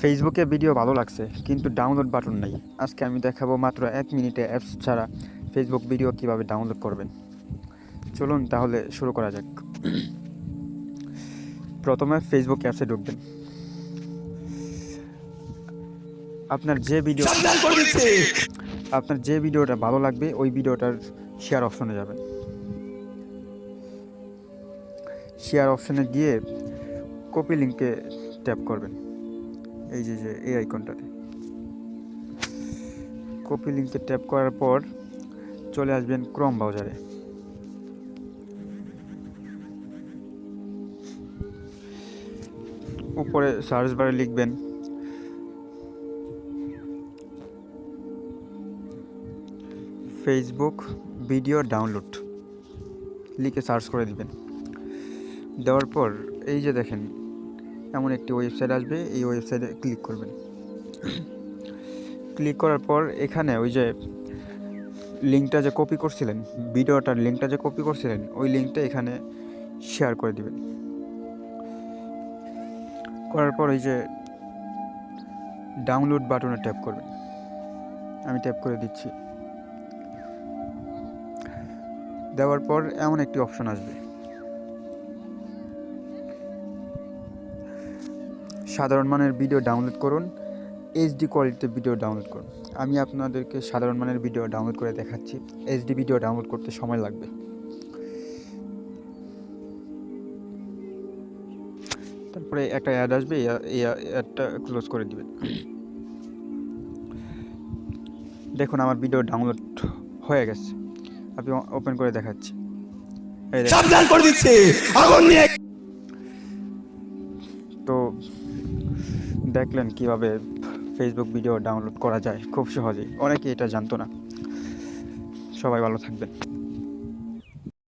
ফেসবুকে ভিডিও ভালো লাগছে কিন্তু ডাউনলোড বাটন নাই। আজকে আমি দেখাবো মাত্র 1 মিনিটে অ্যাপস ছাড়া ফেসবুক ভিডিও কিভাবে ডাউনলোড করবেন। চলুন তাহলে শুরু করা যাক। প্রথমে ফেসবুক অ্যাপসে ঢুকবেন। আপনার যে ভিডিওটা ভালো লাগবে ওই ভিডিওটার শেয়ার অপশনে যাবেন। শেয়ার অপশনে গিয়ে কপি লিঙ্কে ট্যাপ করবেন। এই যে এই আইকনটাতে কপি লিঙ্কে ট্যাপ করার পর চলে আসবেন ক্রোম ব্রাউজারে। উপরে সার্চ বারে লিখবেন ফেসবুক ভিডিও ডাউনলোড, লিখে সার্চ করে দিবেন। দেওয়ার পর এই যে দেখেন এমন একটি ওয়েবসাইট আসবে, এই ওয়েবসাইটে ক্লিক করবেন। ক্লিক করার পর এখানে ওই যে লিঙ্কটা যে কপি করছিলেন, ভিডিওটার লিঙ্কটা যে কপি করছিলেন ওই লিঙ্কটা এখানে শেয়ার করে দিবেন। করার পর এই যে ডাউনলোড বাটনে ট্যাপ করবেন। আমি ট্যাপ করে দিচ্ছি। দেওয়ার পর এমন একটি অপশন আসবে, সাধারণ মানের ভিডিও ডাউনলোড করুন, এইচডি কোয়ালিটিতে ভিডিও ডাউনলোড করুন। আমি আপনাদেরকে সাধারণ মানের ভিডিও ডাউনলোড করে দেখাচ্ছি। এইচডি ভিডিও ডাউনলোড করতে সময় লাগবে। তারপরে একটা অ্যাড আসবে, এই অ্যাডটা ক্লোজ করে দিবেন। দেখুন আমার ভিডিও ডাউনলোড হয়ে গেছে। আমি ওপেন করে দেখাচ্ছি। সাবধান করে দিচ্ছে আগুন নিয়ে। তো দেখলেন কিভাবে ফেসবুক ভিডিও ডাউনলোড করা যায় খুব সহজেই। অনেকে এটা জানতো না। সবাই ভালো থাকবেন।